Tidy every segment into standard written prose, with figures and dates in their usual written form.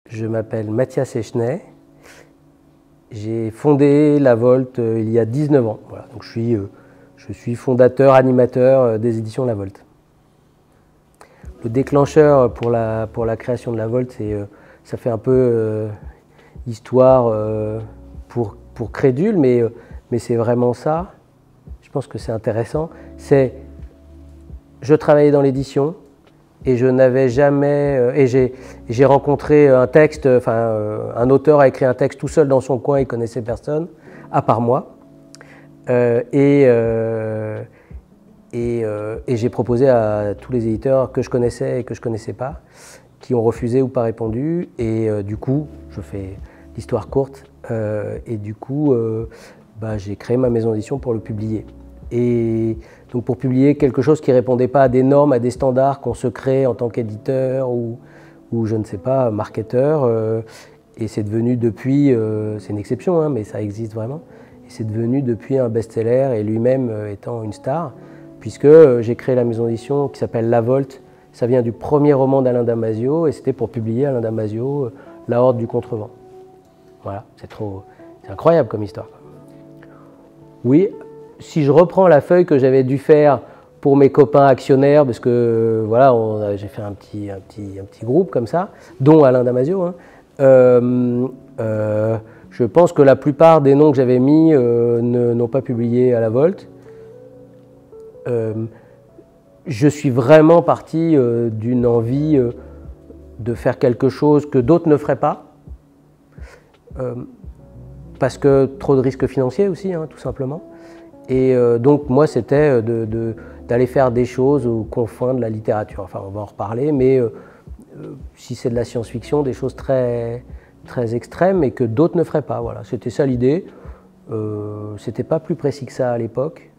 Je m'appelle Mathias Echenay. J'ai fondé La Volte il y a 19 ans. Voilà. Donc je suis fondateur, animateur des éditions La Volte. Le déclencheur pour la création de La Volte, ça fait un peu histoire pour crédule, mais c'est vraiment ça. Je pense que c'est intéressant. Je travaillais dans l'édition et je n'avais jamais... j'ai rencontré un texte, un auteur a écrit un texte tout seul dans son coin, il ne connaissait personne, à part moi. Et j'ai proposé à tous les éditeurs que je connaissais et que je ne connaissais pas, qui ont refusé ou pas répondu. Et du coup, je fais l'histoire courte, j'ai créé ma maison d'édition pour le publier. Et donc pour publier quelque chose qui ne répondait pas à des normes, à des standards qu'on se crée en tant qu'éditeur ou je ne sais pas, marketeur. Et c'est devenu depuis, c'est une exception, hein, mais ça existe vraiment, et c'est devenu depuis un best-seller et lui-même étant une star, puisque j'ai créé la maison d'édition qui s'appelle La Volte. Ça vient du premier roman d'Alain Damasio et c'était pour publier Alain Damasio, La Horde du Contrevent. Voilà, c'est incroyable comme histoire. Oui, si je reprends la feuille que j'avais dû faire pour mes copains actionnaires, parce que voilà, j'ai fait un petit groupe comme ça, dont Alain Damasio, hein, je pense que la plupart des noms que j'avais mis n'ont pas publié à La Volte. Je suis vraiment parti d'une envie de faire quelque chose que d'autres ne feraient pas, parce que trop de risques financiers aussi, hein, tout simplement. Et donc moi, c'était d'aller faire des choses aux confins de la littérature. Enfin, on va en reparler, mais si c'est de la science-fiction, des choses très, très extrêmes et que d'autres ne feraient pas. Voilà, c'était ça l'idée. C'était pas plus précis que ça à l'époque.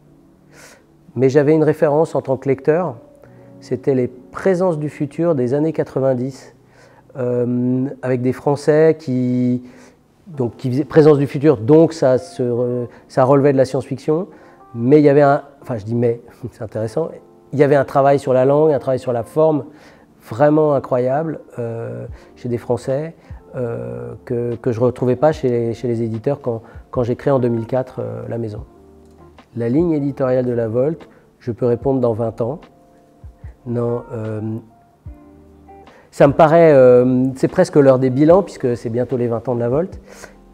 Mais j'avais une référence en tant que lecteur, c'était les Présences du futur des années 90, avec des Français qui faisaient Présence du futur, donc ça relevait de la science-fiction, mais il y avait c'est intéressant, il y avait un travail sur la langue, un travail sur la forme vraiment incroyable chez des Français que je ne retrouvais pas chez les éditeurs quand j'ai créé en 2004 la maison. La ligne éditoriale de La Volte, je peux répondre dans 20 ans. Non, ça me paraît, c'est presque l'heure des bilans puisque c'est bientôt les 20 ans de La Volte.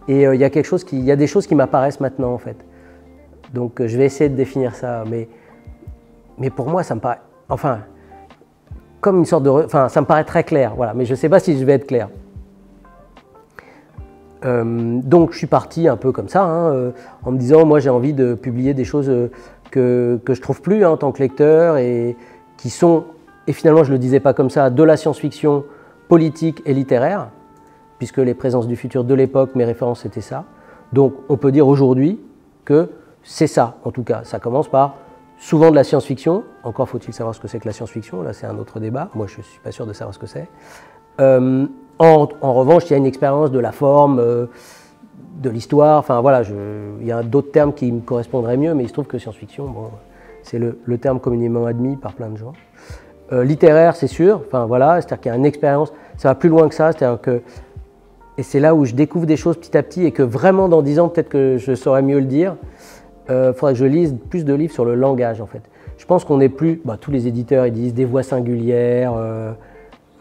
Et il y a des choses qui m'apparaissent maintenant en fait. Donc je vais essayer de définir ça, mais pour moi ça me paraît, comme une sorte de, ça me paraît très clair, voilà. Mais je ne sais pas si je vais être clair. Donc je suis parti un peu comme ça, hein, en me disant moi j'ai envie de publier des choses que je ne trouve plus, hein, en tant que lecteur et qui sont, et finalement je ne le disais pas comme ça, de la science-fiction politique et littéraire, puisque les Présences du futur de l'époque, mes références c'était ça. Donc on peut dire aujourd'hui que c'est ça, en tout cas. Ça commence par souvent de la science-fiction, encore faut-il savoir ce que c'est que la science-fiction, là c'est un autre débat, moi je ne suis pas sûr de savoir ce que c'est. En revanche, il y a une expérience de la forme, de l'histoire, enfin voilà, il y a d'autres termes qui me correspondraient mieux, mais il se trouve que science-fiction, bon, c'est le terme communément admis par plein de gens. Littéraire, c'est sûr, enfin voilà, c'est-à-dire qu'il y a une expérience, ça va plus loin que ça, c'est-à-dire que, et c'est là où je découvre des choses petit à petit et que vraiment dans 10 ans, peut-être que je saurais mieux le dire, faudrait que je lise plus de livres sur le langage en fait. Je pense qu'on n'est plus, tous les éditeurs ils disent des voix singulières,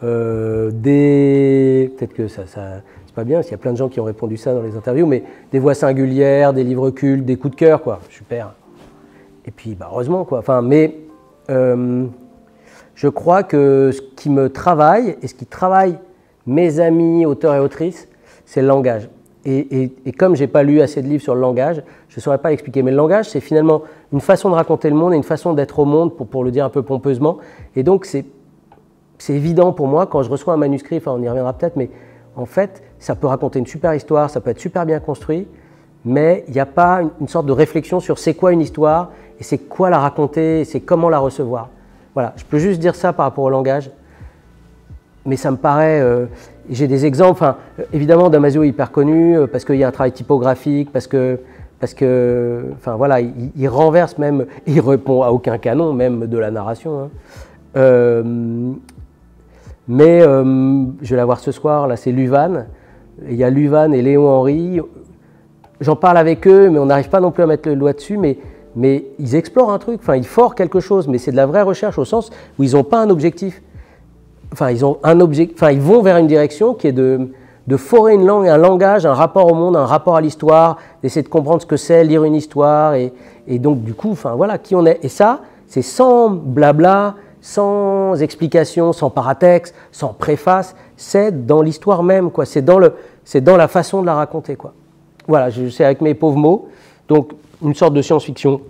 peut-être que ça c'est pas bien, parce qu'il y a plein de gens qui ont répondu ça dans les interviews, mais des voix singulières, des livres cultes, des coups de cœur, quoi, super. Et puis, heureusement, quoi. Mais je crois que ce qui me travaille, et ce qui travaille mes amis, auteurs et autrices, c'est le langage. Et comme j'ai pas lu assez de livres sur le langage, je ne saurais pas l'expliquer. Mais le langage, c'est finalement une façon de raconter le monde et une façon d'être au monde, pour le dire un peu pompeusement. Et donc, c'est évident pour moi, quand je reçois un manuscrit, on y reviendra peut-être, mais en fait, ça peut raconter une super histoire, ça peut être super bien construit, mais il n'y a pas une sorte de réflexion sur c'est quoi une histoire, et c'est quoi la raconter, et c'est comment la recevoir. Voilà, je peux juste dire ça par rapport au langage, mais ça me paraît... j'ai des exemples, évidemment, Damasio est hyper connu, parce qu'il y a un travail typographique, parce que voilà, il renverse même, il répond à aucun canon, même de la narration, hein. Mais je vais la voir ce soir, là c'est Luvan. Il y a Luvan et Léon Henry. J'en parle avec eux, mais on n'arrive pas non plus à mettre le doigt dessus, mais ils explorent un truc, enfin ils forent quelque chose, mais c'est de la vraie recherche au sens où ils n'ont pas un objectif. Enfin, ils vont vers une direction qui est de forer une langue, un langage, un rapport au monde, un rapport à l'histoire, d'essayer de comprendre ce que c'est, lire une histoire, et donc du coup, enfin voilà, qui on est. Et ça, c'est sans blabla, sans explication, sans paratexte, sans préface, c'est dans l'histoire même, quoi. C'est dans la façon de la raconter, quoi. Voilà, c'est avec mes pauvres mots, donc une sorte de science-fiction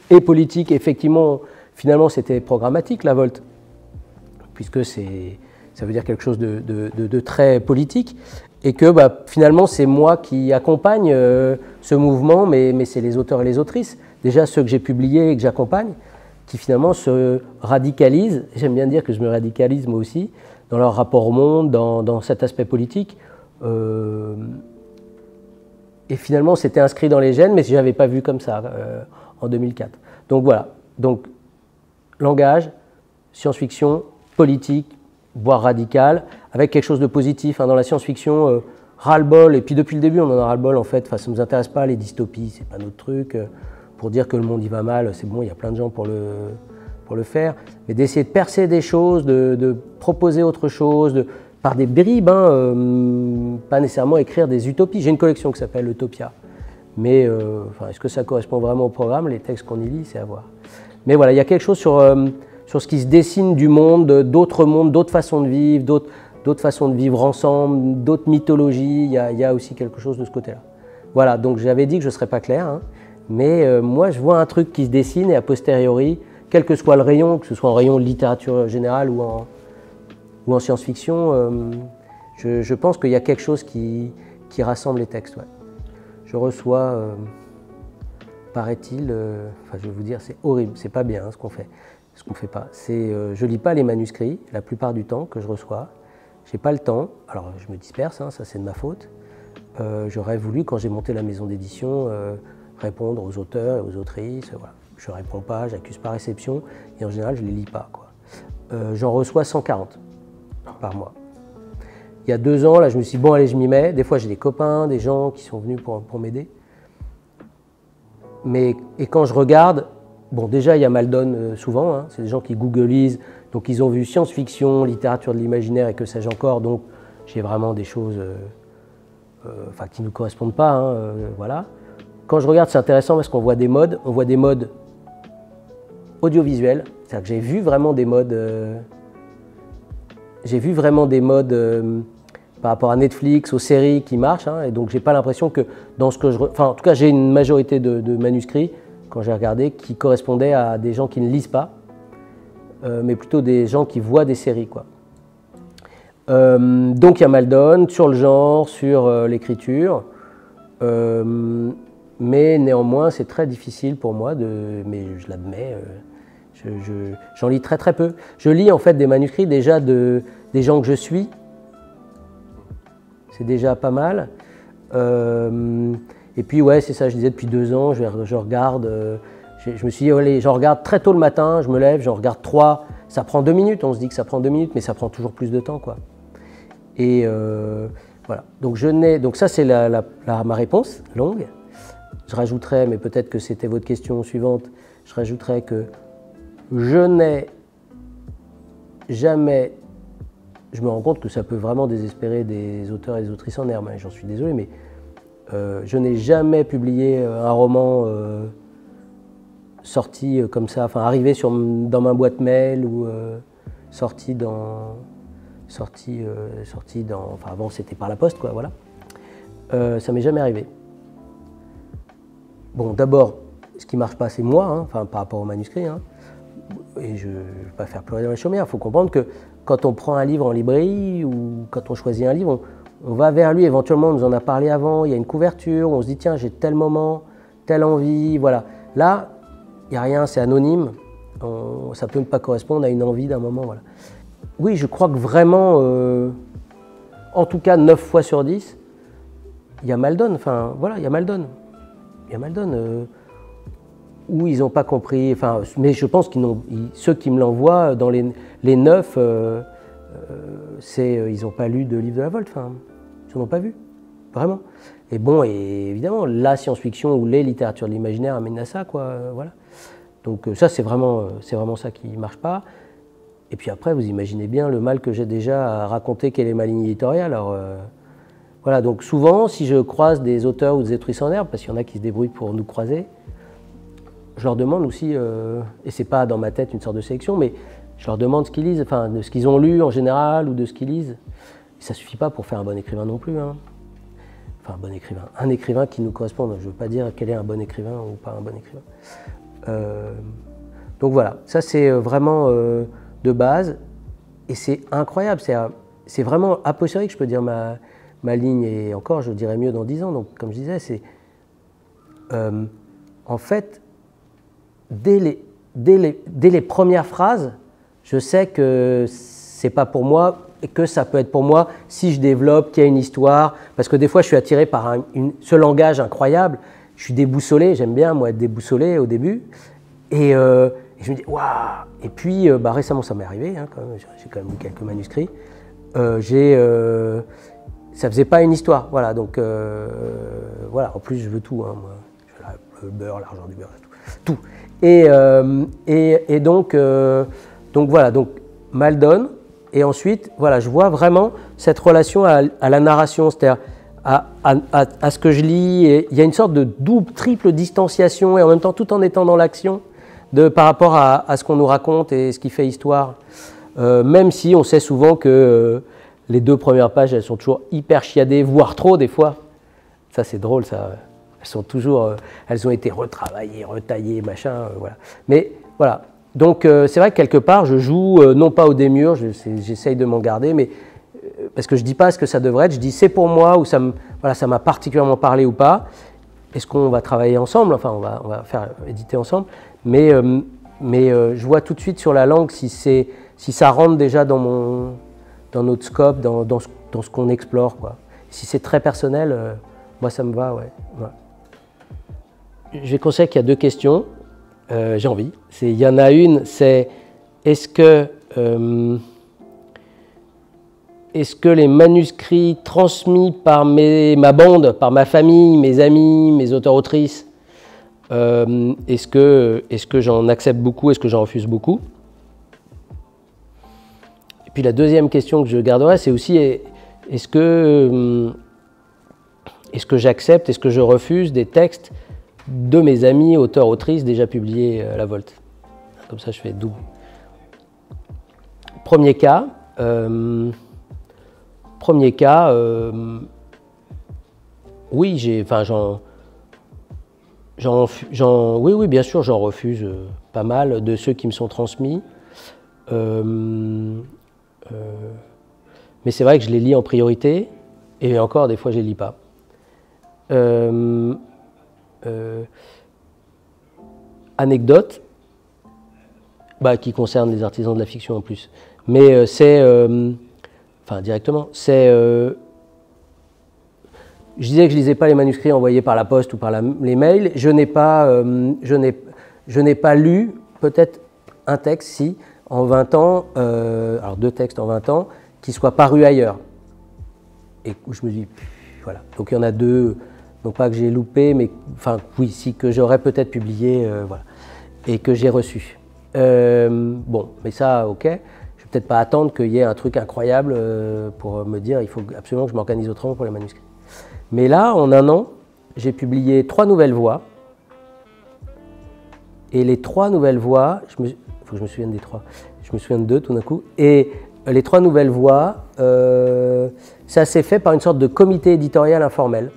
et politique, effectivement, finalement c'était programmatique, la Volte, puisque ça veut dire quelque chose de très politique, et que finalement c'est moi qui accompagne ce mouvement, mais c'est les auteurs et les autrices, déjà ceux que j'ai publiés et que j'accompagne, qui finalement se radicalisent, j'aime bien dire que je me radicalise moi aussi, dans leur rapport au monde, dans cet aspect politique. Et finalement c'était inscrit dans les gènes, mais je n'avais pas vu comme ça en 2004. Donc voilà, donc langage, science-fiction, politique, voire radicale, avec quelque chose de positif. Hein. Dans la science-fiction, ras-le-bol, et puis depuis le début on en a ras-le-bol en fait, enfin, ça ne nous intéresse pas les dystopies, c'est pas notre truc, pour dire que le monde y va mal, c'est bon, il y a plein de gens pour le faire, mais d'essayer de percer des choses, de proposer autre chose, par des bribes, hein, pas nécessairement écrire des utopies. J'ai une collection qui s'appelle Utopia, mais est-ce que ça correspond vraiment au programme? Les textes qu'on y lit, c'est à voir. Mais voilà, il y a quelque chose sur ce qui se dessine du monde, d'autres façons de vivre, d'autres façons de vivre ensemble, d'autres mythologies, il y a aussi quelque chose de ce côté-là. Voilà, donc j'avais dit que je ne serais pas clair, hein, mais moi je vois un truc qui se dessine et a posteriori, quel que soit le rayon, que ce soit en rayon de littérature générale ou en science-fiction, je pense qu'il y a quelque chose qui rassemble les textes. Ouais. Je reçois, paraît-il, je vais vous dire, c'est horrible, c'est pas bien hein, ce qu'on fait. Ce qu'on ne fait pas, je lis pas les manuscrits la plupart du temps que je reçois. J'ai pas le temps, alors je me disperse, hein, ça c'est de ma faute. J'aurais voulu, quand j'ai monté la maison d'édition, répondre aux auteurs et aux autrices. Voilà. Je réponds pas, j'accuse pas réception, et en général je les lis pas, quoi. J'en reçois 140 par mois. Il y a 2 ans, là, je me suis dit, bon allez, je m'y mets. Des fois j'ai des copains, des gens qui sont venus pour m'aider. Et quand je regarde, bon, déjà, il y a Maldon souvent, hein, c'est des gens qui googlisent, donc ils ont vu science-fiction, littérature de l'imaginaire et que sais-je encore, donc j'ai vraiment des choses qui ne nous correspondent pas, hein, voilà. Quand je regarde, c'est intéressant parce qu'on voit des modes, audiovisuels, c'est-à-dire que j'ai vu vraiment des modes, par rapport à Netflix, aux séries qui marchent, hein, et donc j'ai pas l'impression que dans ce que en tout cas, j'ai une majorité de manuscrits, quand j'ai regardé, qui correspondaient à des gens qui ne lisent pas, mais plutôt des gens qui voient des séries, quoi. Donc il y a Maldon sur le genre, sur l'écriture, mais néanmoins c'est très difficile pour moi, mais je l'admets, j'en lis très très peu. Je lis en fait des manuscrits déjà des gens que je suis, c'est déjà pas mal. Et puis ouais, c'est ça, je disais depuis 2 ans, je regarde, je me suis dit, allez, j'en regarde très tôt le matin, je me lève, j'en regarde 3, ça prend 2 minutes, on se dit que ça prend 2 minutes, mais ça prend toujours plus de temps, quoi. Et voilà, donc ça c'est ma réponse longue. Je rajouterais, mais peut-être que c'était votre question suivante, je rajouterais que je n'ai jamais, je me rends compte que ça peut vraiment désespérer des auteurs et des autrices en herbe, hein, j'en suis désolé, mais je n'ai jamais publié un roman sorti comme ça, enfin arrivé dans ma boîte mail ou sorti dans, enfin avant c'était par la poste, quoi, voilà. Ça m'est jamais arrivé. Bon, d'abord, ce qui marche pas, c'est moi, hein, enfin par rapport au manuscrit, hein, et je ne vais pas faire pleurer dans les chaumières. Il faut comprendre que quand on prend un livre en librairie ou quand on choisit un livre, on va vers lui, éventuellement on nous en a parlé avant, il y a une couverture, on se dit tiens j'ai tel moment, telle envie, voilà. Là, il n'y a rien, c'est anonyme, ça peut ne pas correspondre à une envie d'un moment, voilà. Oui, je crois que vraiment, en tout cas 9 fois sur 10, il y a Maldon, enfin voilà, il y a Maldon. Il y a Maldon, où ils n'ont pas compris, enfin, mais je pense qu'ils ceux qui me l'envoient, dans les 9, ils n'ont pas lu de livre de la Volte, enfin, ils n'en ont pas vu, vraiment. Et bon, et évidemment, la science-fiction ou les littératures de l'imaginaire amènent à ça, quoi, voilà. Donc ça, c'est vraiment ça qui ne marche pas. Et puis après, vous imaginez bien le mal que j'ai déjà à raconter quelle est ma ligne éditoriale. Alors, voilà, donc souvent, si je croise des auteurs ou des autrices en herbe, parce qu'il y en a qui se débrouillent pour nous croiser, je leur demande aussi, et c'est pas dans ma tête une sorte de sélection, mais je leur demande ce qu'ils lisent, enfin de ce qu'ils ont lu en général ou de ce qu'ils lisent. Et ça suffit pas pour faire un bon écrivain non plus, hein. Enfin, un écrivain qui nous corresponde. Je veux pas dire quel est un bon écrivain ou pas un bon écrivain. Donc voilà, ça c'est vraiment de base, et c'est incroyable, c'est vraiment a posteriori que je peux dire ma ligne, et encore je dirais mieux dans 10 ans. Donc comme je disais, c'est en fait, dès les premières phrases, je sais que c'est pas pour moi, et que ça peut être pour moi si je développe, qu'il y a une histoire, parce que des fois je suis attiré par ce langage incroyable, je suis déboussolé, j'aime bien moi être déboussolé au début, et je me dis waouh. Et puis récemment ça m'est arrivé, hein, j'ai quand même lu quelques manuscrits, ça faisait pas une histoire, voilà, donc voilà, en plus je veux tout, hein, moi, je veux le beurre, l'argent du beurre, tout. Et donc voilà, donc mal donne. Et ensuite, voilà, je vois vraiment cette relation à la narration, c'est-à-dire à ce que je lis. Et il y a une sorte de double, triple distanciation, et en même temps, tout en étant dans l'action, par rapport à ce qu'on nous raconte et ce qui fait histoire. Même si on sait souvent que les 2 premières pages, elles sont toujours hyper chiadées, voire trop des fois. Ça, c'est drôle, ça. Elles ont été retravaillées, retaillées, machin, voilà. Mais voilà. Donc c'est vrai que quelque part, je joue non pas au démiurge, j'essaye de m'en garder, mais parce que je ne dis pas ce que ça devrait être, je dis c'est pour moi, ou ça m'a particulièrement parlé ou pas. Est-ce qu'on va travailler ensemble? Enfin, on va faire éditer ensemble, mais je vois tout de suite sur la langue si ça rentre déjà dans notre scope, dans ce qu'on explore, quoi. Si c'est très personnel, moi ça me va, ouais. Je conseille qu'il y a 2 questions. J'ai envie. Il y en a une, c'est est-ce que les manuscrits transmis par ma bande, par ma famille, mes amis, mes auteurs-autrices, est-ce que j'en accepte beaucoup, est-ce que j'en refuse beaucoup? Et puis la deuxième question que je garderai, c'est aussi est-ce que j'accepte, est-ce que je refuse des textes de mes amis auteurs-autrices déjà publiés à la Volte. Comme ça, je fais double. Premier cas, oui, oui, bien sûr, j'en refuse pas mal de ceux qui me sont transmis. Mais c'est vrai que je les lis en priorité, et encore, des fois, je ne les lis pas. Anecdote, qui concerne les artisans de la fiction en plus, mais directement, je disais que je lisais pas les manuscrits envoyés par la poste ou par les mails. Je n'ai pas lu peut-être un texte en 20 ans, alors 2 textes en 20 ans, qui soient parus ailleurs, et où je me dis voilà, donc il y en a 2. Non pas que j'ai loupé, mais oui, que j'aurais peut-être publié, voilà, et que j'ai reçu. Bon, mais ça, ok. Je ne vais peut-être pas attendre qu'il y ait un truc incroyable pour me dire il faut absolument que je m'organise autrement pour les manuscrits. Mais là, en 1 an, j'ai publié 3 nouvelles voix. Et les 3 nouvelles voix, il faut que je me souvienne des 3. Je me souviens de 2 tout d'un coup. Et les 3 nouvelles voix, ça s'est fait par une sorte de comité éditorial informel,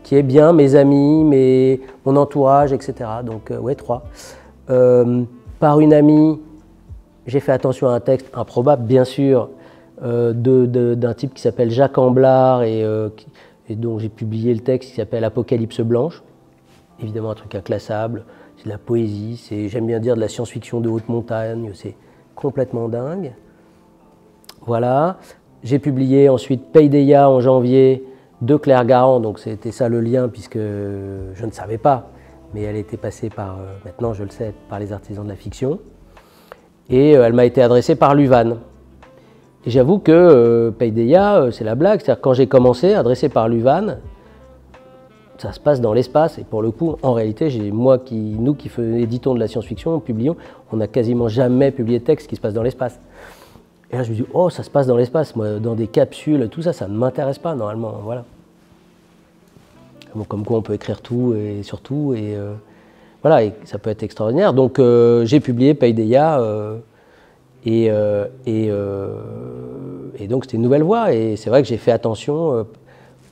qui est bien mes amis, mon entourage, etc. Donc, ouais, 3. Par une amie, j'ai fait attention à un texte improbable, bien sûr, d'un type qui s'appelle Jacques Amblard, et dont j'ai publié le texte qui s'appelle Apocalypse blanche. Évidemment, un truc inclassable, c'est de la poésie, j'aime bien dire de la science-fiction de haute montagne, c'est complètement dingue. Voilà. J'ai publié ensuite Paideia en janvier, de Claire Garand, donc c'était ça le lien, puisque je ne savais pas, mais elle était passée par, maintenant je le sais, par les artisans de la fiction, et elle m'a été adressée par Luvan. Et j'avoue que Paideia, c'est la blague. C'est-à-dire quand j'ai commencé, adressé par Luvan, ça se passe dans l'espace. Et pour le coup, en réalité, nous qui éditons de la science-fiction, publions, on n'a quasiment jamais publié de texte qui se passe dans l'espace. Et là, je me dis, oh, ça se passe dans l'espace. Moi, dans des capsules, tout ça, ça ne m'intéresse pas normalement. Voilà. Bon, comme quoi, on peut écrire tout et sur tout. Et voilà, et ça peut être extraordinaire. Donc, j'ai publié Paideia. Et donc c'était une nouvelle voie, et c'est vrai que j'ai fait attention,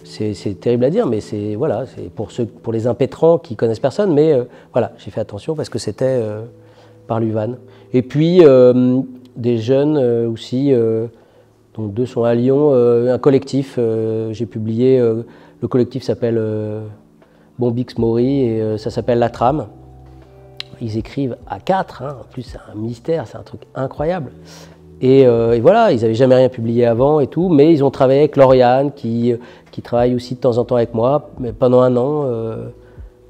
c'est terrible à dire, mais c'est voilà, pour les impétrants qui connaissent personne, mais voilà, j'ai fait attention parce que c'était par Luvan. Et puis des jeunes aussi, dont 2 sont à Lyon, un collectif, j'ai publié, le collectif s'appelle Bombix Mori, et ça s'appelle La Trame. Ils écrivent à 4, hein. En plus c'est un mystère, c'est un truc incroyable. Et voilà, ils n'avaient jamais rien publié avant et tout, mais ils ont travaillé avec Lauriane, qui travaille aussi de temps en temps avec moi, mais pendant 1 an,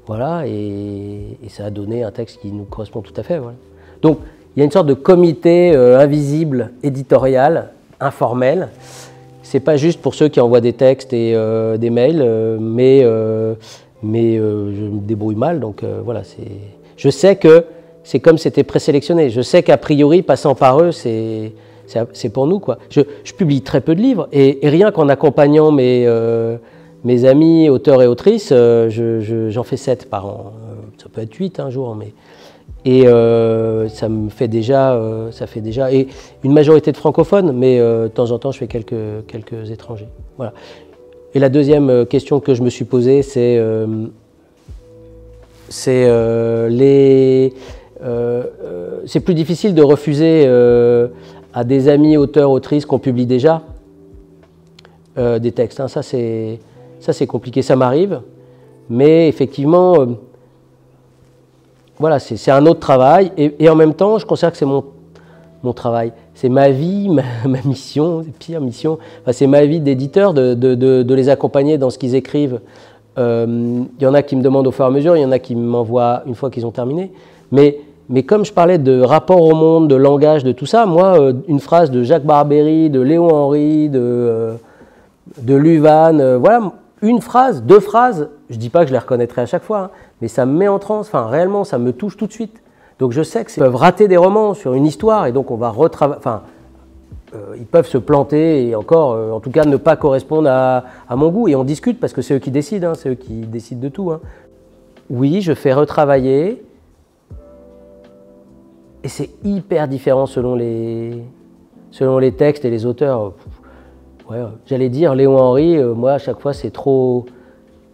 voilà, et ça a donné un texte qui nous correspond tout à fait. Voilà. Donc il y a une sorte de comité invisible, éditorial, informel. C'est pas juste pour ceux qui envoient des textes et des mails, mais je me débrouille mal, donc voilà, je sais que c'est comme c'était présélectionné. Je sais qu'a priori, passant par eux, c'est pour nous, quoi. Je publie très peu de livres, et rien qu'en accompagnant mes amis, auteurs et autrices, j'en fais 7 par an. Ça peut être 8 un jour, mais... Et ça me fait déjà, et une majorité de francophones, mais de temps en temps, je fais quelques étrangers. Voilà. Et la deuxième question que je me suis posée, c'est plus difficile de refuser à des amis auteurs, autrices qu'on publie déjà des textes. Hein. Ça c'est compliqué, ça m'arrive. Mais effectivement, voilà, c'est un autre travail. Et en même temps, je considère que c'est mon travail. C'est ma vie, ma mission, pire mission. Enfin, c'est ma vie d'éditeur de les accompagner dans ce qu'ils écrivent. Il y en a qui me demandent au fur et à mesure, il y en a qui m'envoient une fois qu'ils ont terminé. Mais comme je parlais de rapport au monde, de langage, de tout ça, moi, une phrase de Jacques Barbery, de Léon Henry, de Luvan, voilà, une phrase, 2 phrases, je ne dis pas que je les reconnaîtrai à chaque fois, hein, mais ça me met en transe, enfin réellement, ça me touche tout de suite. Donc je sais qu'ils peuvent rater des romans sur une histoire, et donc on va retravailler, enfin, ils peuvent se planter et encore, en tout cas, ne pas correspondre à mon goût. Et on discute parce que c'est eux qui décident, hein, c'est eux qui décident de tout. Hein. Oui, je fais retravailler. Et c'est hyper différent selon les textes et les auteurs. Ouais, j'allais dire, Léon Henry, moi, à chaque fois, c'est trop...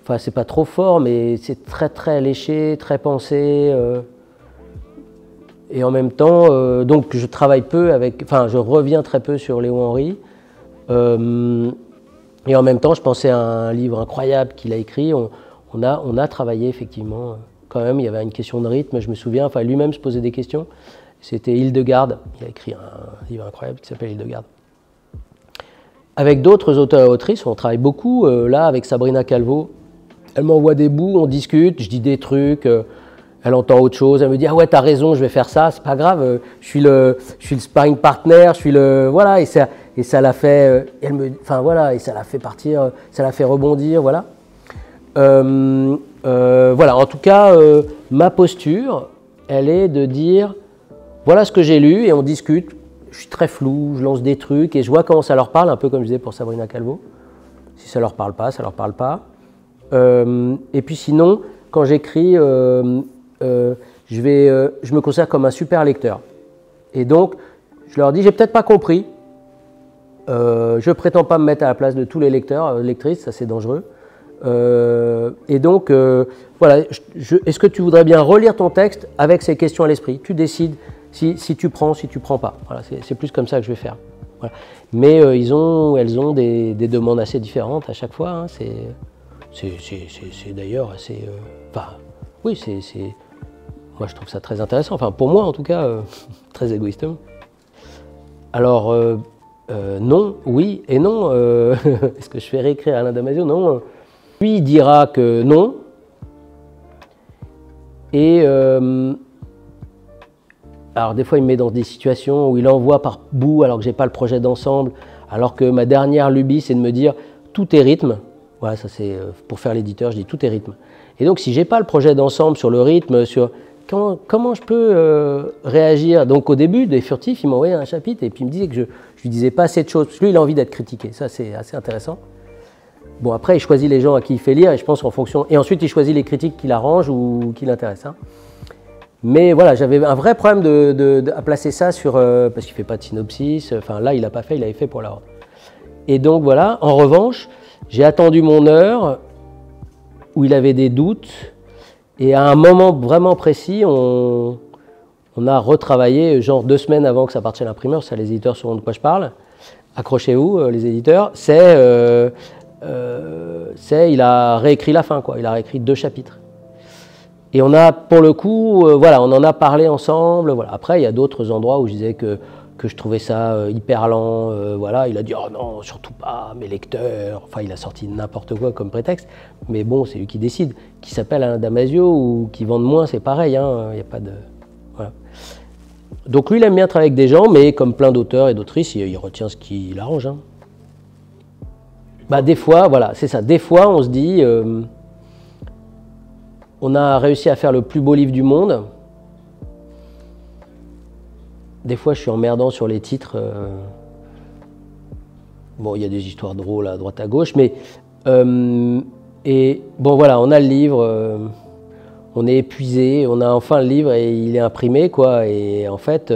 Enfin, c'est pas trop fort, mais c'est très, très léché, très pensé. Et en même temps, donc je travaille peu avec, enfin je reviens très peu sur Léon Henry. Et en même temps, je pensais à un livre incroyable qu'il a écrit. On a travaillé effectivement, quand même, il y avait une question de rythme, je me souviens, enfin lui-même se posait des questions. C'était Hildegarde, il a écrit un livre incroyable qui s'appelle Hildegarde. Avec d'autres auteurs et autrices, on travaille beaucoup. Là, avec Sabrina Calvo, elle m'envoie des bouts, on discute, je dis des trucs. Elle entend autre chose, elle me dit « Ah ouais, t'as raison, je vais faire ça, c'est pas grave, je suis le sparring partner, je suis le... » Voilà, et ça l'a fait... enfin voilà, et ça l'a fait partir, ça l'a fait rebondir, voilà. Voilà, en tout cas, ma posture, elle est de dire « Voilà ce que j'ai lu » et on discute. Je suis très flou, je lance des trucs et je vois comment ça leur parle, un peu comme je disais pour Sabrina Calvo. Si ça leur parle pas, ça leur parle pas. Et puis sinon, quand j'écris... je me considère comme un super lecteur. Et donc, je leur dis, j'ai peut-être pas compris. Je prétends pas me mettre à la place de tous les lecteurs, lectrices, ça c'est dangereux. Et donc, voilà, est-ce que tu voudrais bien relire ton texte avec ces questions à l'esprit? Tu décides si tu prends, si tu prends pas. Voilà, c'est plus comme ça que je vais faire. Voilà. Mais elles ont des demandes assez différentes à chaque fois. Hein. C'est d'ailleurs assez... Enfin, oui, moi, je trouve ça très intéressant. Enfin, pour moi, en tout cas, très égoïstement. Alors, non, oui et non. Est-ce que je fais réécrire Alain Damasio? Non. Lui, il dira que non. Et Alors des fois il me met dans des situations où il envoie par bout alors que j'ai pas le projet d'ensemble, alors que ma dernière lubie c'est de me dire tout est rythme. Voilà, ça c'est pour faire l'éditeur, je dis tout est rythme. Et donc si j'ai pas le projet d'ensemble sur le rythme, sur comment je peux réagir. Donc au début des furtifs, il m'envoyait un chapitre et puis il me disait que je lui disais pas assez de choses, parce que lui il a envie d'être critiqué, ça c'est assez intéressant. Bon après il choisit les gens à qui il fait lire et je pense qu'en fonction, et ensuite il choisit les critiques qui l'arrangent ou qui l'intéressent. Hein. Mais voilà, j'avais un vrai problème à placer ça sur... parce qu'il ne fait pas de synopsis, enfin là il n'a pas fait, il avait fait pour l'ordre. Et donc voilà, en revanche, j'ai attendu mon heure où il avait des doutes et à un moment vraiment précis, on a retravaillé, genre 2 semaines avant que ça parte chez l'imprimeur, ça les éditeurs sauront de quoi je parle, accrochez-vous les éditeurs, il a réécrit la fin, quoi. Il a réécrit 2 chapitres. Et on a, pour le coup, voilà, on en a parlé ensemble. Voilà. Après, il y a d'autres endroits où je disais que je trouvais ça hyper lent. Voilà. Il a dit « Oh non, surtout pas, mes lecteurs ». Enfin, il a sorti n'importe quoi comme prétexte. Mais bon, c'est lui qui décide. Qui s'appelle Alain Damasio ou qui vende moins, c'est pareil. Hein. Il n'y a pas de... Voilà. Donc lui, il aime bien travailler avec des gens, mais comme plein d'auteurs et d'autrices, il retient ce qui l'arrange. Hein. Bah, des fois, voilà, c'est ça. Des fois, on se dit... on a réussi à faire le plus beau livre du monde. Des fois, je suis emmerdant sur les titres. Bon, il y a des histoires drôles à droite à gauche, mais... et bon, voilà, on a le livre, on est épuisé, on a enfin le livre et il est imprimé, quoi. Et en fait,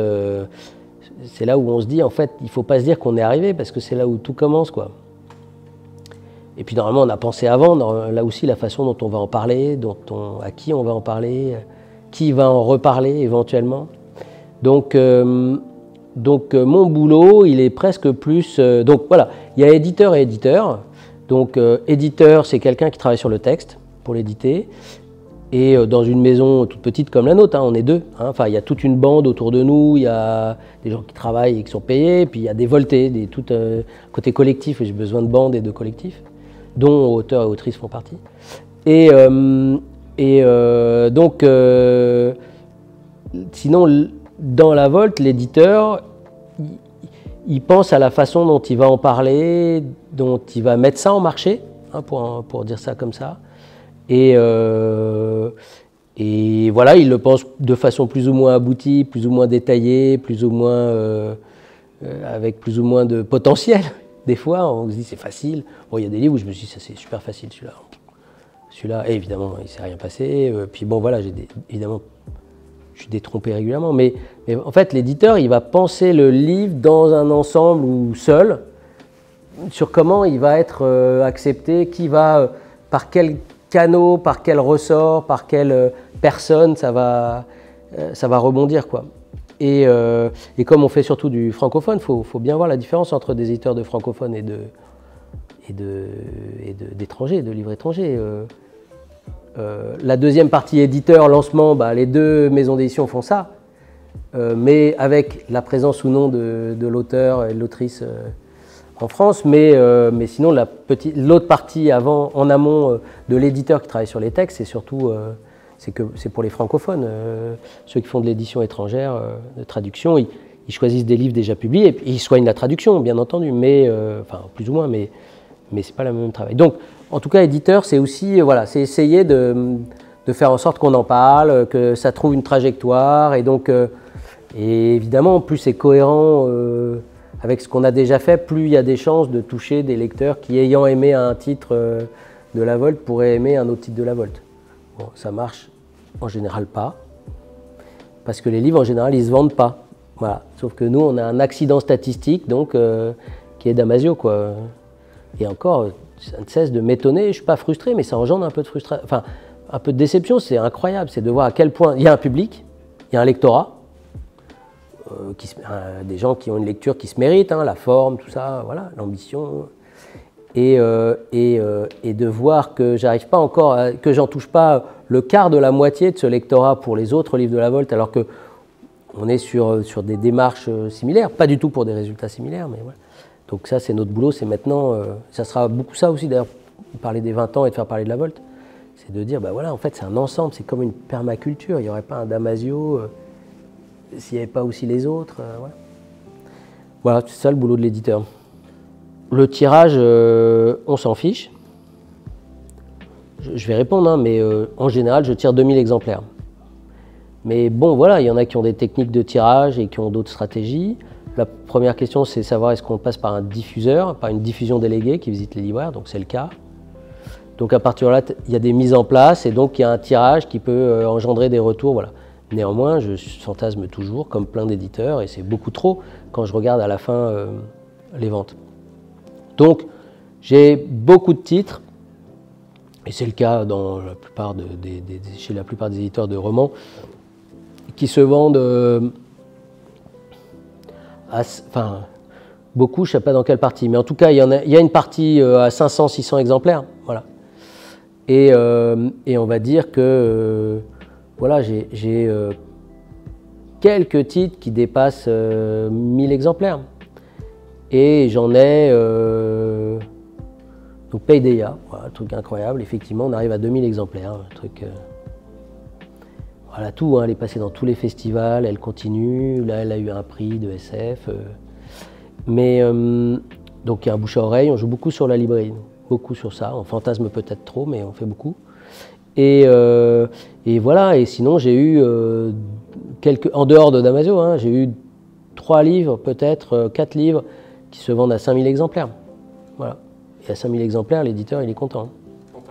c'est là où on se dit, en fait, il ne faut pas se dire qu'on est arrivé, parce que c'est là où tout commence, quoi. Et puis normalement, on a pensé avant, là aussi, la façon dont on va en parler, à qui on va en parler, qui va en reparler éventuellement. Donc mon boulot, il est presque plus... donc voilà, il y a éditeur et éditeur. Donc éditeur, c'est quelqu'un qui travaille sur le texte pour l'éditer. Et dans une maison toute petite comme la nôtre, hein, on est 2. Hein, enfin, il y a toute une bande autour de nous, il y a des gens qui travaillent et qui sont payés, puis il y a des voltés, tout côté collectif, j'ai besoin de bandes et de collectifs, dont auteurs et autrices font partie. Et donc, sinon, dans la Volte, l'éditeur, il pense à la façon dont il va en parler, dont il va mettre ça en marché, hein, pour dire ça comme ça. Et voilà, il le pense de façon plus ou moins aboutie, plus ou moins détaillée, plus ou moins, avec plus ou moins de potentiel. Des fois, on se dit c'est facile. Bon, il y a des livres où je me suis dit ça c'est super facile celui-là. Celui-là, évidemment, il ne s'est rien passé. Puis bon, voilà, évidemment, je suis détrompé régulièrement. Mais en fait, l'éditeur, il va penser le livre dans un ensemble ou seul, sur comment il va être accepté, qui va, par quel canaux, par quel ressort, par quelle personne ça va rebondir, quoi. Et comme on fait surtout du francophone, il faut bien voir la différence entre des éditeurs de francophones et d'étrangers, de livres étrangers. La deuxième partie éditeur, lancement, bah, les 2 maisons d'édition font ça, mais avec la présence ou non de l'auteur et de l'autrice en France, mais sinon l'autre partie en amont de l'éditeur qui travaille sur les textes, c'est surtout c'est pour les francophones, ceux qui font de l'édition étrangère, de traduction, ils choisissent des livres déjà publiés et ils soignent la traduction, bien entendu, mais enfin plus ou moins, mais c'est pas le même travail. Donc, en tout cas, éditeur, c'est aussi voilà, c'est essayer de faire en sorte qu'on en parle, que ça trouve une trajectoire, et donc et évidemment, plus c'est cohérent avec ce qu'on a déjà fait, plus il y a des chances de toucher des lecteurs qui, ayant aimé un titre de la Volte, pourraient aimer un autre titre de la Volte. Bon, ça marche en général pas, parce que les livres en général ils se vendent pas. Voilà. Sauf que nous on a un accident statistique donc qui est Damasio, quoi. Et encore, ça ne cesse de m'étonner. Je suis pas frustré, mais ça engendre un peu de frustration, enfin un peu de déception. C'est incroyable, c'est de voir à quel point il y a un public, il y a un lectorat, des gens qui ont une lecture qui se mérite, hein, la forme, tout ça, voilà, l'ambition. Et de voir que j'arrive pas encore, que j'en touche pas le quart de la moitié de ce lectorat pour les autres livres de la Volte, alors que on est sur des démarches similaires, pas du tout pour des résultats similaires, mais voilà. Donc ça, c'est notre boulot, c'est maintenant, ça sera beaucoup ça aussi d'ailleurs, parler des 20 ans et de faire parler de la Volte, c'est de dire, bah voilà, en fait c'est un ensemble, c'est comme une permaculture, il n'y aurait pas un Damasio, s'il n'y avait pas aussi les autres. Voilà, voilà c'est ça le boulot de l'éditeur. Le tirage, on s'en fiche. Je vais répondre, hein, mais en général, je tire 2000 exemplaires. Mais bon, voilà, il y en a qui ont des techniques de tirage et qui ont d'autres stratégies. La première question, c'est savoir est-ce qu'on passe par un diffuseur, par une diffusion déléguée qui visite les libraires, donc c'est le cas. Donc à partir de là, il y a des mises en place et donc il y a un tirage qui peut engendrer des retours. Voilà. Néanmoins, je fantasme toujours, comme plein d'éditeurs, et c'est beaucoup trop quand je regarde à la fin les ventes. Donc j'ai beaucoup de titres, et c'est le cas dans la plupart chez la plupart des éditeurs de romans, qui se vendent enfin, beaucoup, je ne sais pas dans quelle partie, mais en tout cas, il y a une partie à 500, 600 exemplaires. Voilà. Et on va dire que voilà, j'ai quelques titres qui dépassent 1000 exemplaires. Et j'en ai... donc Paideia, voilà, un truc incroyable. Effectivement, on arrive à 2000 exemplaires. Un truc... Voilà, tout, hein, elle est passée dans tous les festivals, elle continue, là elle a eu un prix de SF. Mais donc il y a un bouche à oreille, on joue beaucoup sur la librairie, beaucoup sur ça, on fantasme peut-être trop, mais on fait beaucoup. Et voilà, et sinon j'ai eu en dehors de Damasio, hein, j'ai eu 3 livres, peut-être 4 livres qui se vendent à 5000 exemplaires. Voilà. Et à 5000 exemplaires, l'éditeur il est content.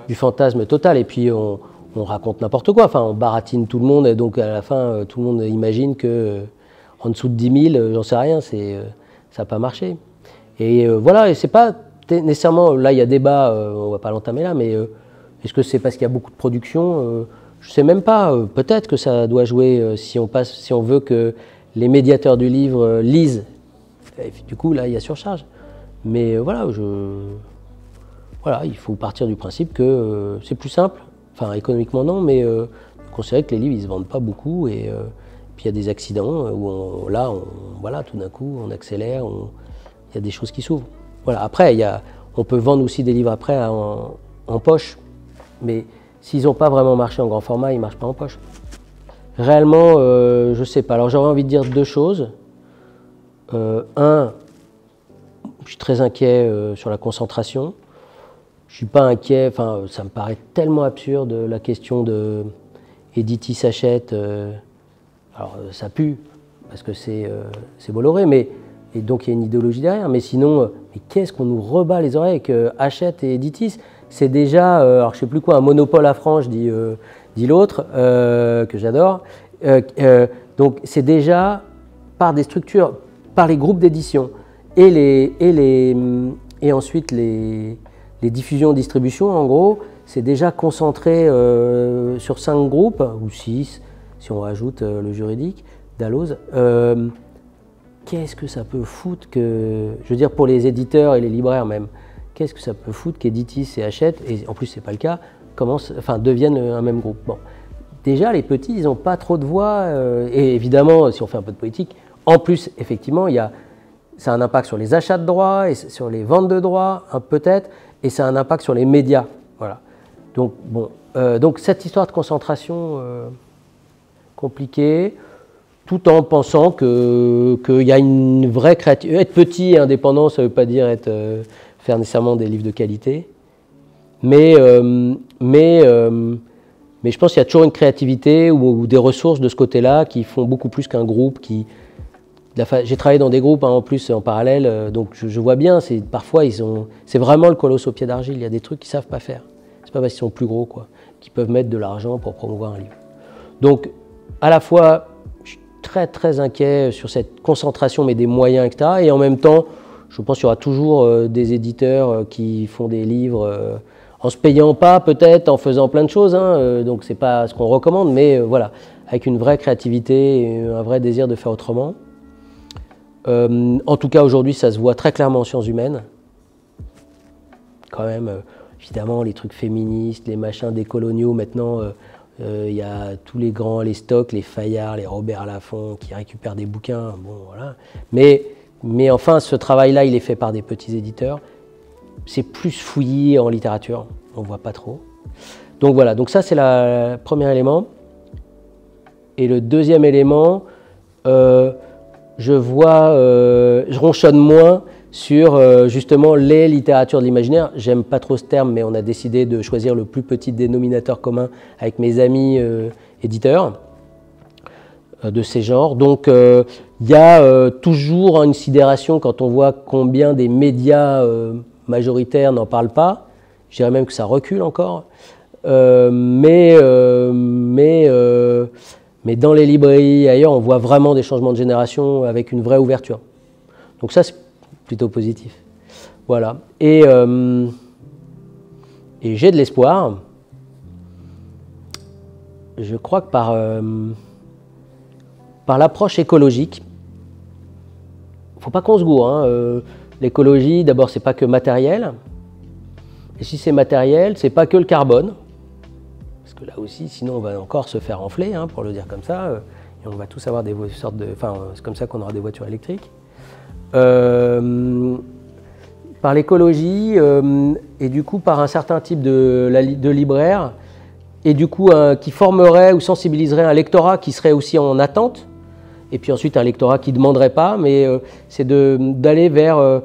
Du fantasme total, et puis on raconte n'importe quoi, enfin on baratine tout le monde, et donc à la fin tout le monde imagine que en dessous de 10 000, j'en sais rien, ça n'a pas marché. Et voilà, et c'est pas nécessairement, là il y a débat, on va pas l'entamer là, mais est-ce que c'est parce qu'il y a beaucoup de production? Je sais même pas, peut-être que ça doit jouer si on veut que les médiateurs du livre lisent, et du coup là il y a surcharge. Mais voilà, il faut partir du principe que c'est plus simple. Enfin, économiquement non, mais considérer que les livres, ils ne se vendent pas beaucoup. Et puis, il y a des accidents où voilà, tout d'un coup, on accélère, il y a des choses qui s'ouvrent. Voilà. Après, on peut vendre aussi des livres après en poche. Mais s'ils n'ont pas vraiment marché en grand format, ils ne marchent pas en poche. Réellement, je ne sais pas. Alors, j'aurais envie de dire 2 choses. Un, je suis très inquiet sur la concentration. Je ne suis pas inquiet, enfin, ça me paraît tellement absurde, la question de Editis s'achète. Alors, ça pue, parce que c'est Bolloré, et donc il y a une idéologie derrière. Mais sinon, mais qu'est-ce qu'on nous rebat les oreilles avec Hachette et Editis? C'est déjà, alors je ne sais plus quoi, un monopole à frange, dit l'autre, que j'adore. Donc, c'est déjà par des structures, par les groupes d'édition, et ensuite les diffusions distribution, en gros, c'est déjà concentré sur 5 groupes, ou 6, si on rajoute le juridique, Dalloz. Qu'est-ce que ça peut foutre je veux dire, pour les éditeurs et les libraires même, qu'est-ce que ça peut foutre qu'Editis et Hachette, et en plus c'est pas le cas, deviennent un même groupe. Bon. Déjà, les petits, ils n'ont pas trop de voix, et évidemment, si on fait un peu de politique, en plus, effectivement, ça a un impact sur les achats de droits, et sur les ventes de droits, peut-être, et ça a un impact sur les médias. Voilà. Donc, bon, donc cette histoire de concentration compliquée, tout en pensant qu'il y a une vraie créativité. Être petit et indépendant, ça ne veut pas dire faire nécessairement des livres de qualité, mais je pense qu'il y a toujours une créativité ou des ressources de ce côté-là qui font beaucoup plus qu'un groupe qui... J'ai travaillé dans des groupes en plus en parallèle, donc je vois bien, parfois c'est vraiment le colosse au pied d'argile, il y a des trucs qu'ils ne savent pas faire. C'est pas parce qu'ils sont plus gros, qu'ils peuvent mettre de l'argent pour promouvoir un livre. Donc, à la fois, je suis très très inquiet sur cette concentration, mais des moyens, etc. Et en même temps, je pense qu'il y aura toujours des éditeurs qui font des livres en se payant pas, peut-être, en faisant plein de choses, hein, donc c'est pas ce qu'on recommande, mais voilà, avec une vraie créativité et un vrai désir de faire autrement. En tout cas, aujourd'hui, ça se voit très clairement en sciences humaines. Quand même, évidemment, les trucs féministes, les machins décoloniaux, maintenant, il y a tous les grands, les Stock, les Fayard, les Robert Laffont, qui récupèrent des bouquins, bon, voilà. Mais enfin, ce travail-là, il est fait par des petits éditeurs. C'est plus fouillé en littérature, on ne voit pas trop. Donc voilà, donc ça, c'est le premier élément. Et le deuxième élément, je ronchonne moins sur justement les littératures de l'imaginaire. J'aime pas trop ce terme, mais on a décidé de choisir le plus petit dénominateur commun avec mes amis éditeurs de ces genres. Donc il y a toujours une sidération quand on voit combien des médias majoritaires n'en parlent pas. Je dirais même que ça recule encore. Mais dans les librairies et ailleurs, on voit vraiment des changements de génération avec une vraie ouverture. Donc ça, c'est plutôt positif. Voilà. Et j'ai de l'espoir. Je crois que par l'approche écologique, il ne faut pas qu'on se gourre. Hein. L'écologie, d'abord, c'est pas que matériel. Et si c'est matériel, c'est pas que le carbone. Parce que là aussi, sinon, on va encore se faire enfler, hein, pour le dire comme ça. Et on va tous avoir des sortes de... Enfin, c'est comme ça qu'on aura des voitures électriques. Par l'écologie, et du coup, par un certain type de libraire, et du coup, qui formerait ou sensibiliserait un lectorat qui serait aussi en attente. Et puis ensuite, un lectorat qui ne demanderait pas, mais c'est d'aller vers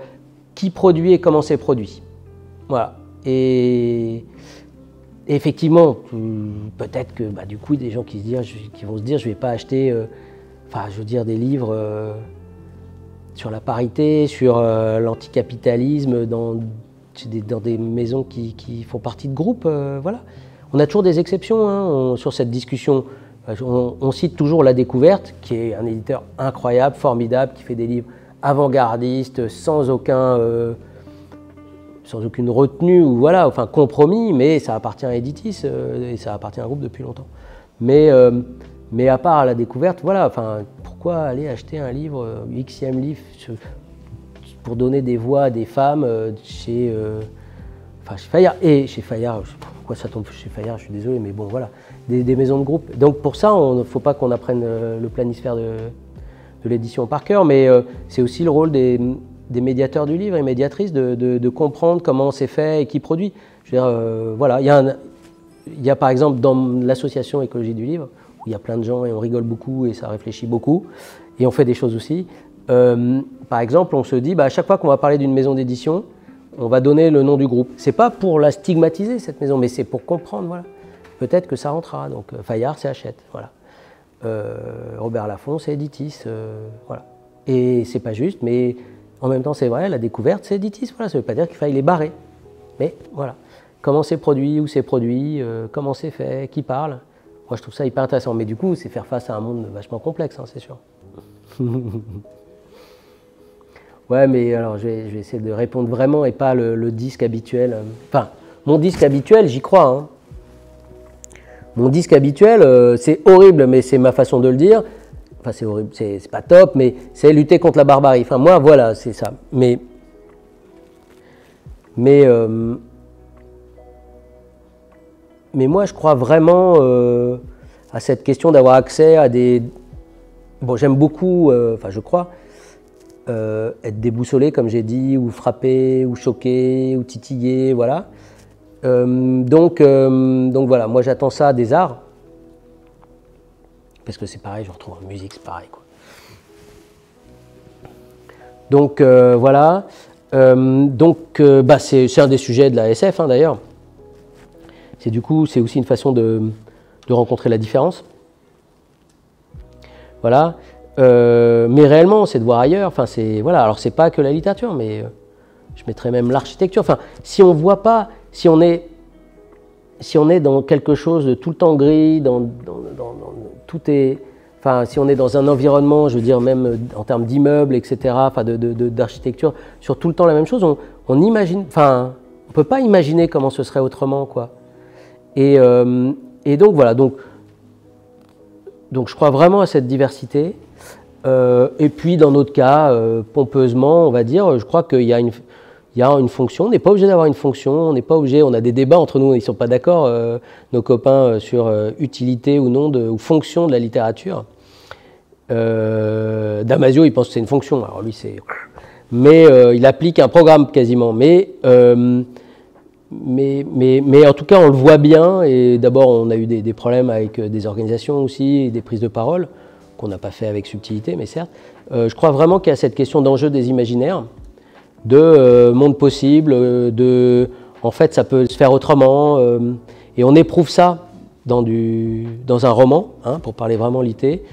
qui produit et comment c'est produit. Voilà. Et effectivement, peut-être que du coup, des gens qui vont se dire, je ne vais pas acheter, des livres sur la parité, sur l'anticapitalisme, dans des maisons qui font partie de groupes. Voilà. On a toujours des exceptions hein, sur cette discussion. On cite toujours La Découverte, qui est un éditeur incroyable, formidable, qui fait des livres avant-gardistes, sans aucune retenue ou voilà, enfin compromis, mais ça appartient à Editis et ça appartient à un groupe depuis longtemps. Mais à part La Découverte, voilà, enfin pourquoi aller acheter un livre, Xème livre, pour donner des voix à des femmes chez Fayard. Et chez Fayard, pourquoi ça tombe chez Fayard, je suis désolé, mais bon voilà, des maisons de groupe. Donc pour ça, il ne faut pas qu'on apprenne le planisphère de l'édition par cœur, mais c'est aussi le rôle des médiateurs du livre et médiatrices de comprendre comment c'est fait et qui produit. Je veux dire, voilà, il y a par exemple dans l'association Écologie du livre, où il y a plein de gens et on rigole beaucoup et ça réfléchit beaucoup, et on fait des choses aussi. Par exemple, on se dit, à chaque fois qu'on va parler d'une maison d'édition, on va donner le nom du groupe. C'est pas pour la stigmatiser, cette maison, mais c'est pour comprendre, voilà. Peut-être que ça rentrera. Donc Fayard, c'est Hachette, voilà. Robert Laffont, c'est Editis, voilà. Et c'est pas juste, mais en même temps, c'est vrai, La Découverte, c'est Editis, voilà. Ça veut pas dire qu'il faille les barrer. Mais voilà. Comment c'est produit, où c'est produit, comment c'est fait, qui parle. Moi, je trouve ça hyper intéressant. Mais du coup, c'est faire face à un monde vachement complexe, hein, c'est sûr. Ouais, mais alors je vais essayer de répondre vraiment et pas le disque habituel. Enfin, mon disque habituel, j'y crois. Hein. Mon disque habituel, c'est horrible, mais c'est ma façon de le dire. Enfin, c'est horrible, c'est pas top, mais c'est lutter contre la barbarie. Enfin, moi, voilà, c'est ça. Mais moi, je crois vraiment à cette question d'avoir accès à des... Bon, j'aime beaucoup, enfin, je crois, être déboussolé, comme j'ai dit, ou frappé, ou choqué, ou titillé, voilà. Donc voilà, moi j'attends ça des arts, parce que c'est pareil, je retrouve en musique, c'est pareil, quoi. Donc voilà, c'est un des sujets de la SF, hein, d'ailleurs. C'est aussi une façon de rencontrer la différence. Voilà. Mais réellement, c'est de voir ailleurs. Enfin, voilà. Alors, c'est pas que la littérature, mais je mettrais même l'architecture. Enfin, si on voit pas, si on est dans quelque chose de tout le temps gris, tout est, enfin, si on est dans un environnement, je veux dire même en termes d'immeubles, etc., enfin, d'architecture, sur tout le temps la même chose, on imagine, enfin, on peut pas imaginer comment ce serait autrement, quoi. Et donc voilà. Donc, je crois vraiment à cette diversité. Et puis, dans notre cas, pompeusement, on va dire, je crois qu'il y a une fonction. On n'est pas obligé d'avoir une fonction, on n'est pas obligé, on a des débats entre nous, ils ne sont pas d'accord, nos copains, sur utilité ou non, ou fonction de la littérature. Damasio, il pense que c'est une fonction, alors lui, c'est... Mais il applique un programme quasiment. Mais en tout cas, on le voit bien, et d'abord, on a eu des problèmes avec des organisations aussi, et des prises de parole, qu'on n'a pas fait avec subtilité, mais certes. Je crois vraiment qu'il y a cette question d'enjeu des imaginaires, de monde possible, en fait, ça peut se faire autrement, et on éprouve ça dans un roman, hein, pour parler vraiment litté.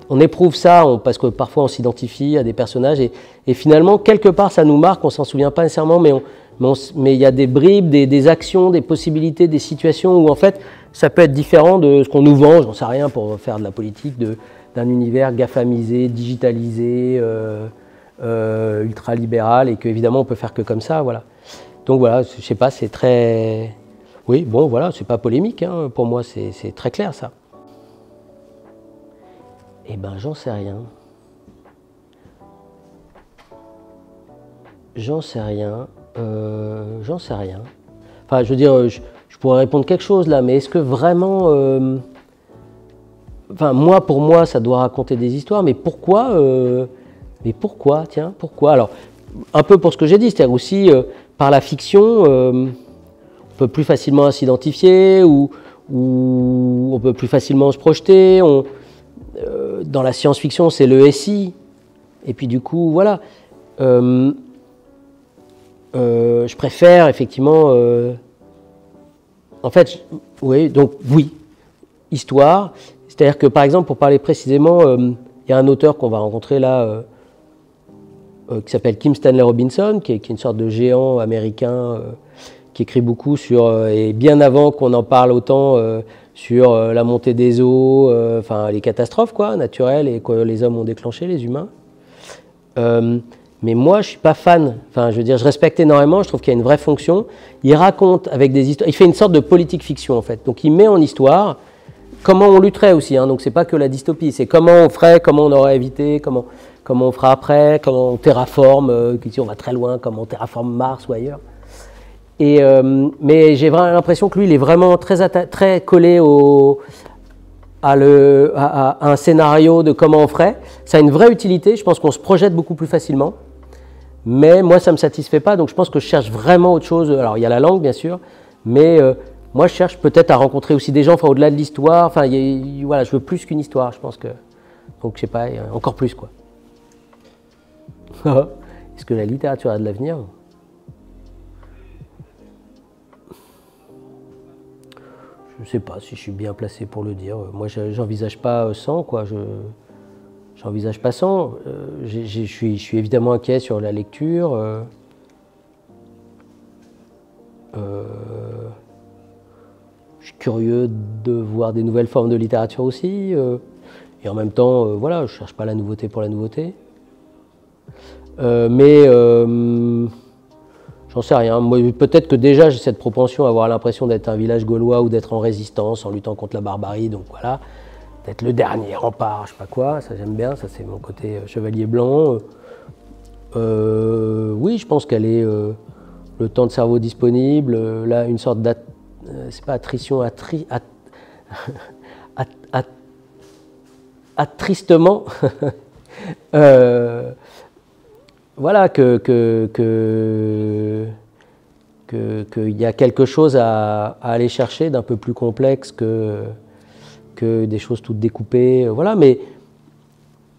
On éprouve ça parce que parfois on s'identifie à des personnages, et finalement, quelque part, ça nous marque, on s'en souvient pas nécessairement, mais il y a des bribes, des actions, des possibilités, des situations où en fait, ça peut être différent de ce qu'on nous vend, j'en sais rien, pour faire de la politique, d'un univers GAFAmisé, digitalisé, ultra-libéral, et qu'évidemment on peut faire que comme ça, voilà. Donc voilà, je sais pas, c'est très... Oui, bon, voilà, c'est pas polémique, hein, pour moi, c'est très clair, ça. Eh ben, j'en sais rien. J'en sais rien. J'en sais rien. Enfin, je veux dire, je pourrais répondre quelque chose, là, mais est-ce que vraiment... Enfin, pour moi, ça doit raconter des histoires, mais pourquoi tiens, pourquoi? Alors, un peu pour ce que j'ai dit, c'est-à-dire aussi, par la fiction, on peut plus facilement s'identifier, ou on peut plus facilement se projeter. Dans la science-fiction, c'est le SI. Et puis du coup, voilà. Je préfère, effectivement... en fait, oui, donc oui, histoire. C'est-à-dire que, par exemple, pour parler précisément, il y a un auteur qu'on va rencontrer là, qui s'appelle Kim Stanley Robinson, qui est une sorte de géant américain, qui écrit beaucoup sur, et bien avant qu'on en parle autant, sur la montée des eaux, enfin les catastrophes quoi, naturelles, et que les hommes ont déclenché, les humains. Mais moi, je suis pas fan. Enfin, je veux dire, je respecte énormément, je trouve qu'il y a une vraie fonction. Il raconte avec des histoires, il fait une sorte de politique fiction en fait. Donc il met en histoire comment on lutterait aussi, hein. Donc c'est pas que la dystopie, c'est comment on ferait, comment on aurait évité, comment on fera après, comment on terraforme, si on va très loin, comment on terraforme Mars ou ailleurs. Mais j'ai vraiment l'impression que lui, il est vraiment très collé à un scénario de comment on ferait. Ça a une vraie utilité, je pense qu'on se projette beaucoup plus facilement. Mais moi, ça ne me satisfait pas, donc je pense que je cherche vraiment autre chose. Alors, il y a la langue, bien sûr, mais moi, je cherche peut-être à rencontrer aussi des gens, enfin, au-delà de l'histoire. Enfin, voilà, je veux plus qu'une histoire, je pense que... Donc, je sais pas, encore plus, quoi. Est-ce que la littérature a de l'avenir ? Je ne sais pas si je suis bien placé pour le dire. Moi, j'envisage pas 100, quoi. J'envisage pas 100. Je suis évidemment inquiet sur la lecture. Je suis curieux de voir des nouvelles formes de littérature aussi. Et en même temps, voilà, je ne cherche pas la nouveauté pour la nouveauté. J'en sais rien. Peut-être que déjà j'ai cette propension à avoir l'impression d'être un village gaulois ou d'être en résistance, en luttant contre la barbarie. Donc voilà, d'être le dernier rempart, je sais pas quoi. Ça j'aime bien, ça c'est mon côté chevalier blanc. Oui, je pense qu'elle est le temps de cerveau disponible. Là, une sorte c'est pas attrition, attristement. Voilà, qu'il y a quelque chose à aller chercher d'un peu plus complexe que des choses toutes découpées. Voilà, mais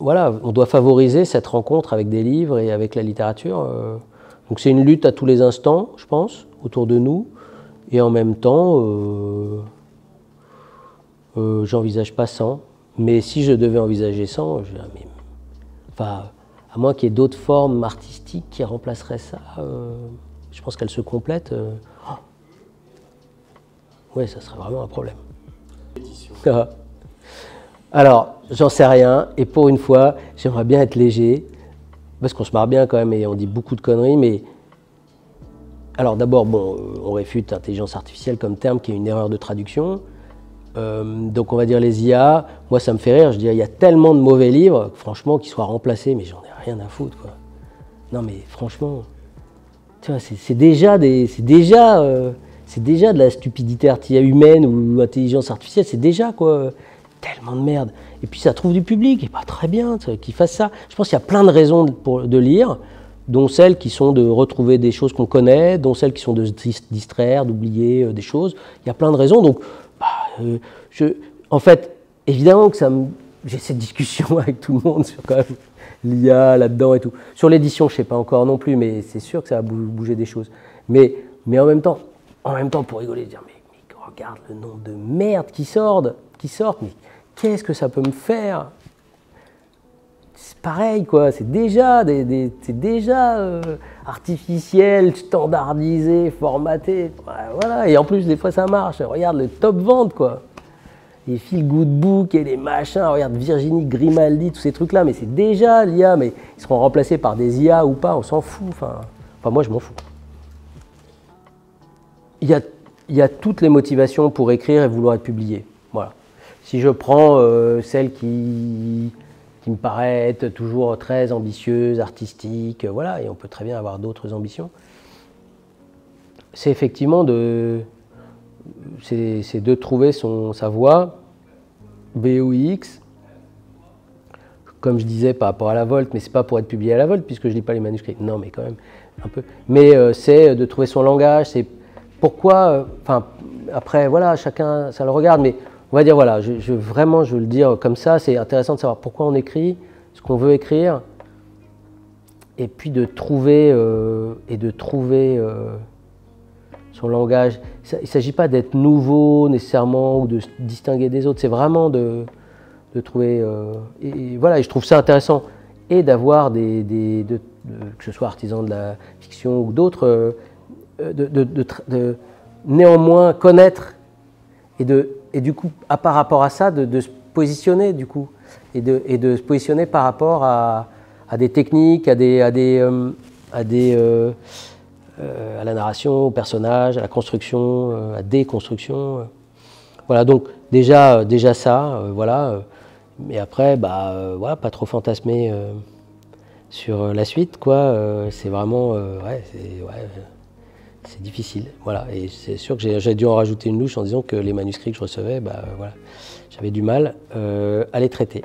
voilà, on doit favoriser cette rencontre avec des livres et avec la littérature. Donc c'est une lutte à tous les instants, je pense, autour de nous. Et en même temps, j'envisage pas 100. Mais si je devais envisager 100, enfin, à moins qu'il y ait d'autres formes artistiques qui remplaceraient ça, je pense qu'elles se complètent. Oui, ça serait vraiment un problème. Alors, j'en sais rien, et pour une fois, j'aimerais bien être léger, parce qu'on se marre bien quand même, et on dit beaucoup de conneries, mais... Alors d'abord, bon, on réfute l'intelligence artificielle comme terme, qui est une erreur de traduction. Donc on va dire les IA, moi ça me fait rire, je dis il y a tellement de mauvais livres, franchement, qui soient remplacés, mais j'en ai rien à foutre, quoi. Non mais franchement, tu vois, c'est déjà de la stupidité humaine ou intelligence artificielle, c'est déjà quoi, tellement de merde. Et puis ça trouve du public, et pas très bien qu'ils fassent ça. Je pense qu'il y a plein de raisons de lire, dont celles qui sont de retrouver des choses qu'on connaît, dont celles qui sont de se distraire, d'oublier des choses. Il y a plein de raisons, donc... en fait, évidemment que ça me j'ai cette discussion avec tout le monde sur quand même l'IA là-dedans et tout. Sur l'édition, je ne sais pas encore non plus, mais c'est sûr que ça va bouger des choses. Mais en même temps, pour rigoler, dire mais regarde le nombre de merdes qui sortent, mais qu'est-ce que ça peut me faire? C'est pareil, quoi. C'est déjà, artificiel, standardisé, formaté. Voilà. Et en plus, des fois, ça marche. Regarde le top vente, quoi. Les feel good book et les machins. Regarde Virginie Grimaldi, tous ces trucs-là. Mais c'est déjà l'IA. Mais ils seront remplacés par des IA ou pas, on s'en fout. Enfin, moi, je m'en fous. Il y a toutes les motivations pour écrire et vouloir être publié. Voilà. Si je prends celle qui me paraît être toujours très ambitieuse, artistique, voilà, et on peut très bien avoir d'autres ambitions, c'est effectivement de trouver sa voie, B ou X, comme je disais par rapport à la Volte, mais c'est pas pour être publié à la Volte, puisque je lis pas les manuscrits, non mais quand même, un peu, mais c'est de trouver son langage, c'est pourquoi, enfin, après, voilà, chacun, ça le regarde, mais on va dire, voilà, vraiment, je veux le dire comme ça, c'est intéressant de savoir pourquoi on écrit, ce qu'on veut écrire, et puis de trouver, son langage. Il ne s'agit pas d'être nouveau nécessairement ou de se distinguer des autres, c'est vraiment de trouver, et voilà, et je trouve ça intéressant, et d'avoir que ce soit artisans de la fiction ou d'autres, de néanmoins connaître et du coup, par rapport à ça, de se positionner du coup, et de se positionner par rapport à des techniques, à la narration, au personnage, à la construction, à des constructions. Voilà, donc déjà ça, voilà. Mais après, voilà, pas trop fantasmer sur la suite, quoi. C'est vraiment, c'est difficile, voilà. Et c'est sûr que j'ai dû en rajouter une louche en disant que les manuscrits que je recevais, voilà, j'avais du mal à les traiter.